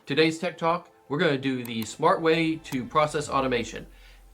Today's Tech Talk, we're going to do the smart way to process automation.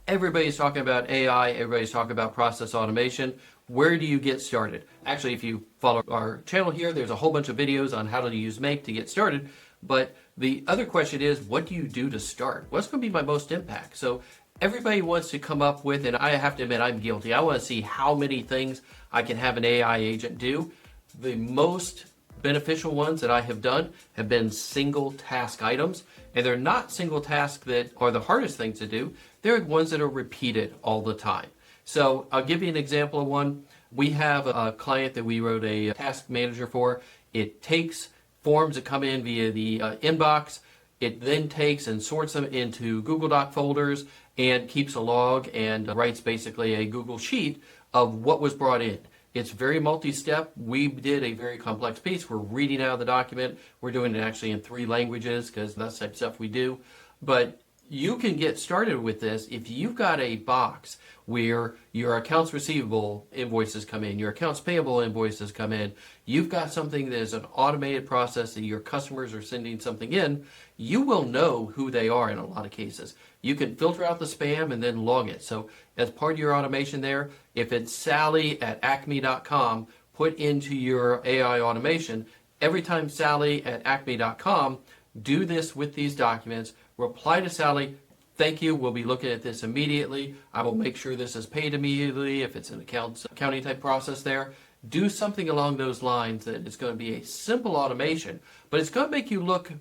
Everybody's talking about AI, everybody's talking about process automation. Where do you get started? Actually, if you follow our channel here, there's a whole bunch of videos on how to use Make to get started. But the other question is, what do you do to start? What's going to be my most impact? So everybody wants to come up with, and I have to admit I'm guilty, I want to see how many things I can have an AI agent do. The most beneficial ones that I have done have been single task items, and they're not single tasks that are the hardest things to do. They're ones that are repeated all the time. So I'll give you an example of one. We have a client that we wrote a task manager for. It takes forms that come in via the inbox. It then takes and sorts them into Google Doc folders and keeps a log and writes basically a Google Sheet of what was brought in. It's very multi-step. We did a very complex piece. We're reading out of the document. We're doing it actually in 3 languages because that's the type of stuff we do. But you can get started with this if you've got a box where your accounts receivable invoices come in, your accounts payable invoices come in, you've got something that is an automated process that your customers are sending something in, you will know who they are in a lot of cases. You can filter out the spam and then log it. So as part of your automation there, if it's Sally@acme.com, put into your AI automation, every time Sally@acme.com, do this with these documents, reply to Sally, thank you, we'll be looking at this immediately. I will make sure this is paid immediately if it's an accounting type process there. Do something along those lines that it's going to be a simple automation, but it's going to make you look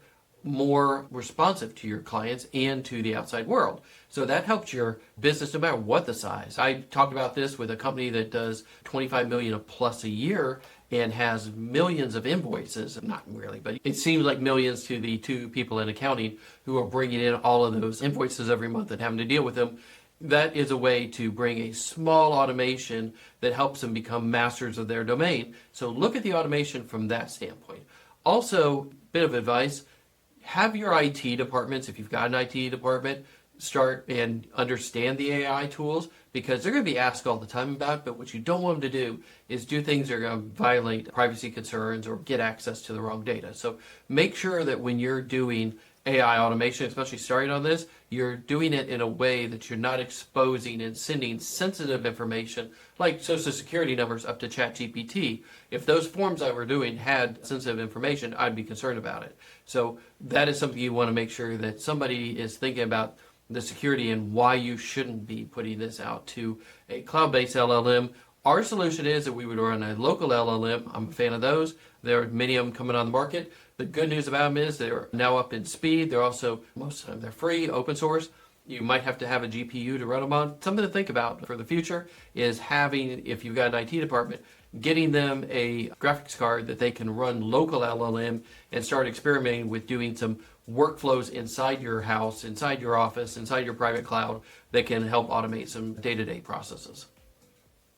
more responsive to your clients and to the outside world. So that helps your business no matter what the size. I talked about this with a company that does 25 million plus a year and has millions of invoices. Not really, but it seems like millions to the 2 people in accounting who are bringing in all of those invoices every month and having to deal with them. That is a way to bring a small automation that helps them become masters of their domain. So look at the automation from that standpoint. Also, bit of advice, have your IT departments, if you've got an IT department, start and understand the AI tools, because they're going to be asked all the time about it, but what you don't want them to do is do things that are going to violate privacy concerns or get access to the wrong data. So make sure that when you're doing AI automation, especially starting on this, you're doing it in a way that you're not exposing and sending sensitive information like social security numbers up to ChatGPT. If those forms I were doing had sensitive information, I'd be concerned about it. So that is something you want to make sure that somebody is thinking about the security and why you shouldn't be putting this out to a cloud-based LLM. Our solution is that we would run a local LLM. I'm a fan of those. There are many of them coming on the market. The good news about them is they're now up in speed. They're also, most of them, they're free, open source. You might have to have a GPU to run them on. Something to think about for the future is having, if you've got an IT department, getting them a graphics card that they can run local LLM and start experimenting with doing some workflows inside your house, inside your office, inside your private cloud that can help automate some day-to-day processes.